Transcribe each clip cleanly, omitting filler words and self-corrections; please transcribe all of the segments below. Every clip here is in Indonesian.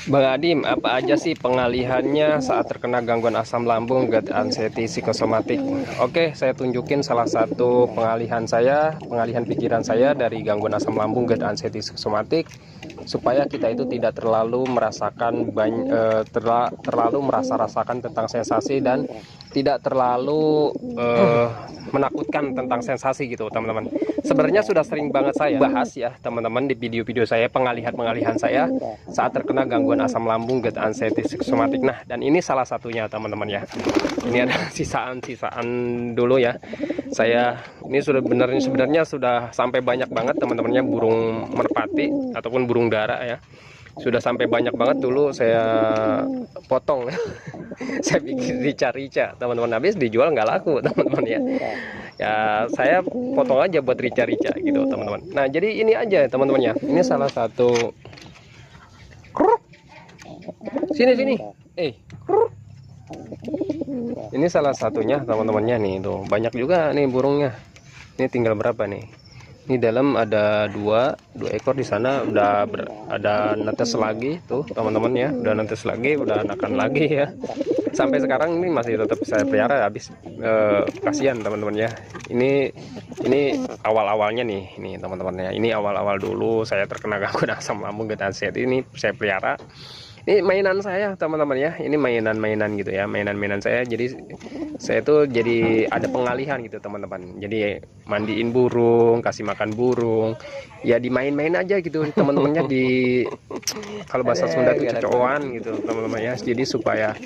Bang Adim, apa aja sih pengalihannya saat terkena gangguan asam lambung, GERD, anxiety, psikosomatik? Oke, saya tunjukin salah satu pengalihan pikiran saya dari gangguan asam lambung, GERD, anxiety, psikosomatik, supaya kita itu tidak terlalu merasakan terlalu merasa-rasakan tentang sensasi dan tidak terlalu menakutkan tentang sensasi gitu, teman-teman. Sebenarnya sudah sering banget saya bahas ya, teman-teman, di video-video saya pengalihan saya saat terkena gangguan asam lambung, GERD, anxiety, psikosomatik. Nah, dan ini salah satunya, teman-teman ya. Ini ada sisaan-sisaan dulu ya. Saya ini sudah sebenarnya sudah sampai banyak banget, teman-temannya, burung merpati ataupun burung dara ya. Sudah sampai banyak banget, dulu saya potong. Saya bikin rica-rica, teman-teman, habis dijual nggak laku, teman-teman ya. Ya saya potong aja buat rica-rica gitu, teman-teman. Nah, jadi ini aja, teman-teman ya. Ini salah satu. Sini ini salah satunya, teman-temannya nih, tuh banyak juga nih burungnya. Ini tinggal berapa nih? Ini dalam ada dua ekor, di sana udah ada netes lagi tuh, teman-teman ya. Udah netes lagi, udah anakan lagi ya. Sampai sekarang ini masih tetap saya pelihara. Habis kasihan, teman-teman ya. Ini awal-awalnya nih teman-teman ya. Ini awal-awal dulu saya terkena gangguan asam lambung, GERD, anxiety, ini saya pelihara. Ini mainan saya, teman-teman ya. Ini mainan-mainan gitu ya, mainan-mainan saya. Jadi saya tuh jadi ada pengalihan gitu, teman-teman. Jadi mandiin burung, kasih makan burung, ya dimain-main aja gitu, teman-temannya. Di kalau bahasa Sunda tuh cocokan gitu, teman-teman ya. Jadi supaya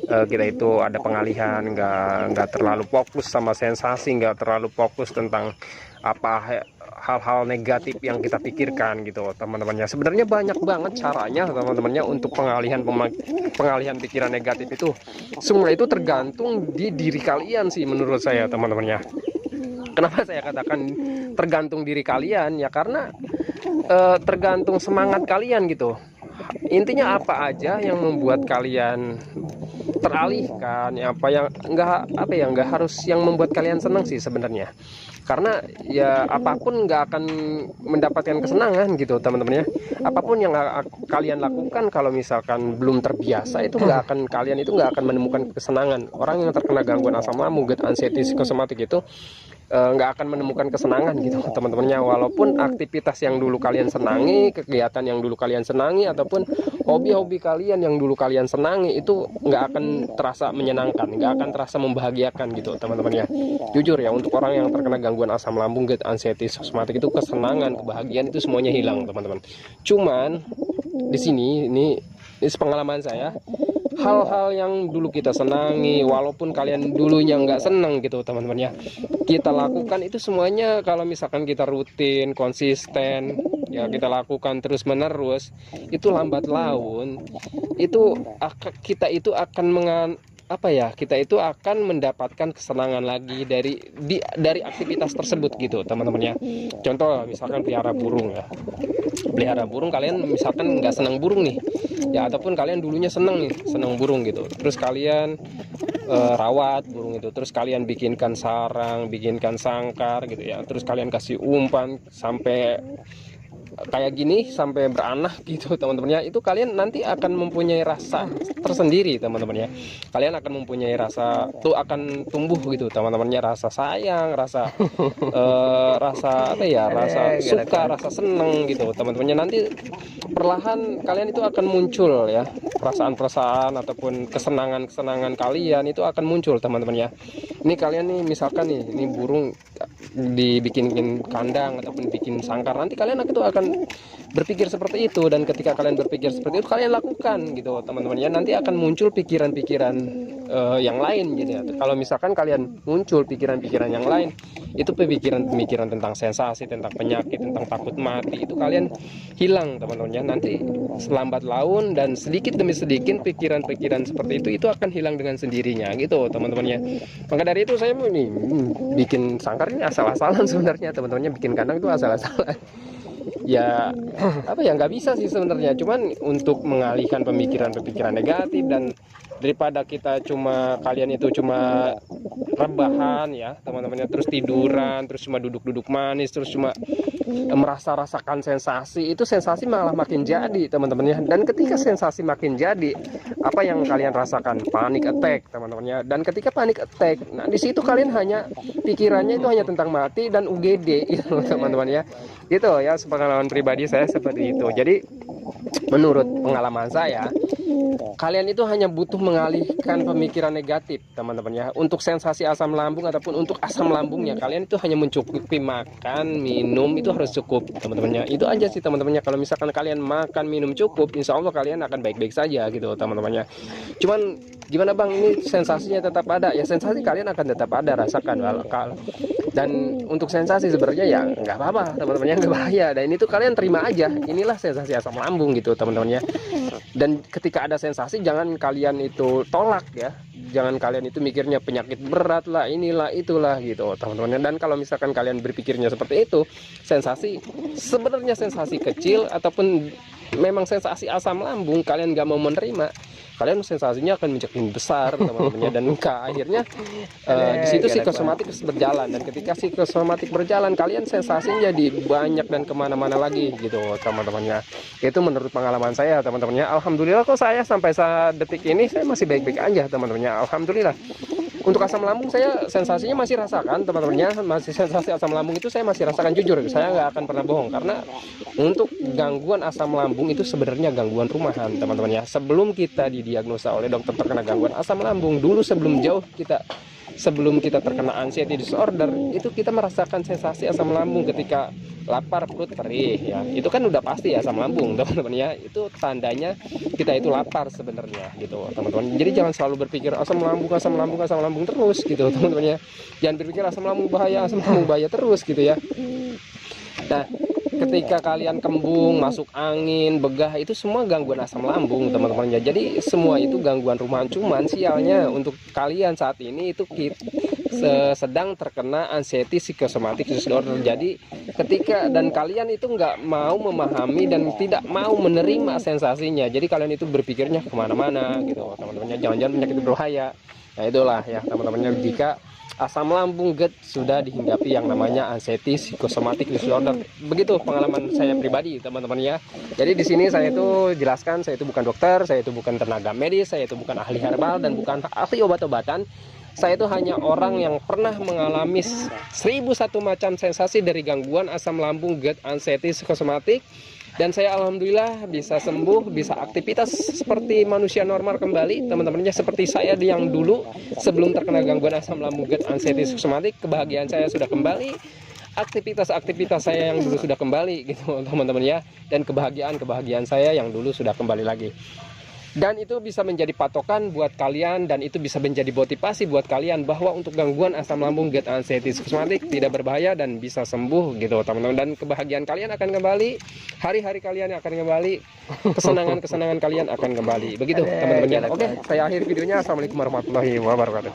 kita itu ada pengalihan, nggak terlalu fokus sama sensasi, nggak terlalu fokus tentang apa hal-hal negatif yang kita pikirkan gitu, teman-temannya. Sebenarnya banyak banget caranya, teman-temannya, untuk pengalihan pikiran negatif itu. Semua itu tergantung di diri kalian sih, menurut saya, teman-temannya. Kenapa saya katakan tergantung diri kalian? Ya karena tergantung semangat kalian gitu. Intinya apa aja yang membuat kalian teralihkan, ya nggak harus yang membuat kalian senang sih sebenarnya. Karena ya apapun nggak akan mendapatkan kesenangan gitu, teman-teman ya. Apapun yang kalian lakukan, kalau misalkan belum terbiasa, itu kalian itu nggak akan menemukan kesenangan. Orang yang terkena gangguan asam lambung, GERD, anxiety, psikosomatik itu nggak akan menemukan kesenangan gitu, teman-temannya. Walaupun aktivitas yang dulu kalian senangi, kegiatan yang dulu kalian senangi, ataupun hobi-hobi kalian yang dulu kalian senangi, itu nggak akan terasa menyenangkan, nggak akan terasa membahagiakan gitu, teman-temannya. Jujur ya, untuk orang yang terkena gangguan asam lambung, GERD, anxiety, psikosomatik itu kesenangan, kebahagiaan itu semuanya hilang, teman-teman. Cuman di sini ini pengalaman saya, hal-hal yang dulu kita senangi, walaupun kalian dulunya nggak senang gitu, teman-teman ya, kita lakukan itu semuanya. Kalau misalkan kita rutin, konsisten ya, kita lakukan terus menerus, itu lambat laun itu kita itu akan kita itu akan mendapatkan kesenangan lagi dari aktivitas tersebut gitu, teman-teman ya. Contoh misalkan pelihara burung ya. Pelihara burung, kalian misalkan nggak senang burung nih ya, ataupun kalian dulunya senang burung gitu, terus kalian rawat burung itu, terus kalian bikinkan sarang, bikinkan sangkar gitu ya, terus kalian kasih umpan sampai kayak gini, sampai beranak gitu, teman-teman ya. Itu kalian nanti akan mempunyai rasa tersendiri, teman-teman ya. Kalian akan mempunyai rasa tuh, akan tumbuh gitu, teman-temannya, rasa sayang, rasa rasa suka, rasa seneng gitu, teman-temannya. Nanti perlahan kalian itu akan muncul ya, perasaan-perasaan ataupun kesenangan kalian itu akan muncul, teman-teman ya. Ini kalian nih, misalkan nih, ini burung dibikin kandang ataupun bikin sangkar, nanti kalian itu akan berpikir seperti itu. Dan ketika kalian berpikir seperti itu, kalian lakukan gitu, teman-teman ya, nanti akan muncul pikiran-pikiran yang lain gitu ya. Kalau misalkan kalian muncul pikiran-pikiran yang lain, itu pemikiran tentang sensasi, tentang penyakit, tentang takut mati, itu kalian hilang, teman-teman ya. Nanti selambat laun dan sedikit demi sedikit pikiran-pikiran seperti itu akan hilang dengan sendirinya gitu, teman-teman ya. Maka dari itu saya ini bikin sangkar ini asal-asalan sebenarnya, teman-temannya. Bikin kandang itu asal-asalan. ya apa ya, nggak bisa sih sebenarnya, cuman untuk mengalihkan pemikiran-pemikiran negatif, dan daripada kita cuma, kalian itu cuma rebahan ya teman-temannya, terus tiduran, terus cuma duduk-duduk manis, terus cuma rasakan sensasi, itu sensasi malah makin jadi teman-temannya. Dan ketika sensasi makin jadi, apa yang kalian rasakan? Panic attack teman-temannya. Dan ketika panic attack, nah di situ kalian hanya pikirannya itu hanya tentang mati dan UGD gitu teman-teman ya. Gitu ya, pengalaman pribadi saya seperti itu. Jadi menurut pengalaman saya, kalian itu hanya butuh mengalihkan pemikiran negatif teman-teman ya. Untuk sensasi asam lambung ataupun untuk asam lambungnya, kalian itu hanya mencukupi makan minum, itu harus cukup teman-temannya. Itu aja sih teman-temannya. Kalau misalkan kalian makan minum cukup, insya Allah kalian akan baik-baik saja gitu teman-temannya. Cuman gimana bang, ini sensasinya tetap ada ya? Sensasi kalian akan tetap ada, rasakan bakal. Dan untuk sensasi sebenarnya ya nggak apa-apa teman-temannya, nggak bahaya. Dan itu kalian terima aja, inilah sensasi asam lambung gitu teman-temannya. Dan ketika ada sensasi, jangan kalian itu tolak ya, jangan kalian itu mikirnya penyakit berat lah, inilah itulah gitu teman-teman. Dan kalau misalkan kalian berpikirnya seperti itu, sensasi sebenarnya sensasi kecil ataupun memang sensasi asam lambung kalian nggak mau menerima, kalian sensasinya akan menjadi besar teman-temannya. Dan akhirnya di situ psikosomatik berjalan, dan ketika psikosomatik berjalan, kalian sensasinya jadi banyak dan kemana-mana lagi gitu teman-temannya. Itu menurut pengalaman saya teman-temannya. Alhamdulillah kok saya sampai saat detik ini saya masih baik-baik aja teman-temannya, alhamdulillah. Untuk asam lambung saya sensasinya masih rasakan teman-temannya, masih sensasi asam lambung itu saya masih rasakan, jujur saya nggak akan pernah bohong. Karena untuk gangguan asam lambung itu sebenarnya gangguan rumahan teman-teman ya. Sebelum kita didiagnosa oleh dokter terkena gangguan asam lambung, dulu sebelum kita terkena anxiety disorder, itu kita merasakan sensasi asam lambung ketika lapar, perut perih ya. Itu kan udah pasti asam lambung teman-teman ya. Itu tandanya kita itu lapar sebenarnya gitu teman-teman. Jadi jangan selalu berpikir asam lambung terus gitu teman-teman ya. Jangan berpikir asam lambung bahaya terus gitu ya. Nah, ketika kalian kembung, masuk angin, begah, itu semua gangguan asam lambung teman-teman ya. Jadi semua itu gangguan rumahan. Cuman sialnya untuk kalian saat ini itu sedang terkena anxiety psychosomatic disorder. Jadi ketika dan kalian itu nggak mau memahami dan tidak mau menerima sensasinya, jadi kalian itu berpikirnya kemana-mana gitu teman-teman. Jangan-jangan penyakit berbahaya. Nah itulah ya teman-teman, jika asam lambung GERD sudah dihinggapi yang namanya anxiety psychosomatic disorder. Begitu pengalaman saya pribadi teman-teman ya. Jadi di sini saya itu jelaskan, saya itu bukan dokter, saya itu bukan tenaga medis, saya itu bukan ahli herbal dan bukan ahli obat-obatan. Saya itu hanya orang yang pernah mengalami 1001 macam sensasi dari gangguan asam lambung GERD anxiety psychosomatic. Dan saya alhamdulillah bisa sembuh, bisa aktivitas seperti manusia normal kembali teman-temannya, seperti saya yang dulu sebelum terkena gangguan asam lambung GERD anxiety psychosomatic. Kebahagiaan saya sudah kembali, aktivitas saya yang dulu sudah kembali gitu teman-teman ya. Dan kebahagiaan saya yang dulu sudah kembali lagi. Dan itu bisa menjadi patokan buat kalian, dan itu bisa menjadi motivasi buat kalian bahwa untuk gangguan asam lambung GERD anxiety psychosomatic tidak berbahaya dan bisa sembuh gitu teman-teman. Dan kebahagiaan kalian akan kembali, hari-hari kalian akan kembali, kesenangan kalian akan kembali. Begitu teman-teman. Oke, saya akhiri videonya. Assalamualaikum warahmatullahi wabarakatuh.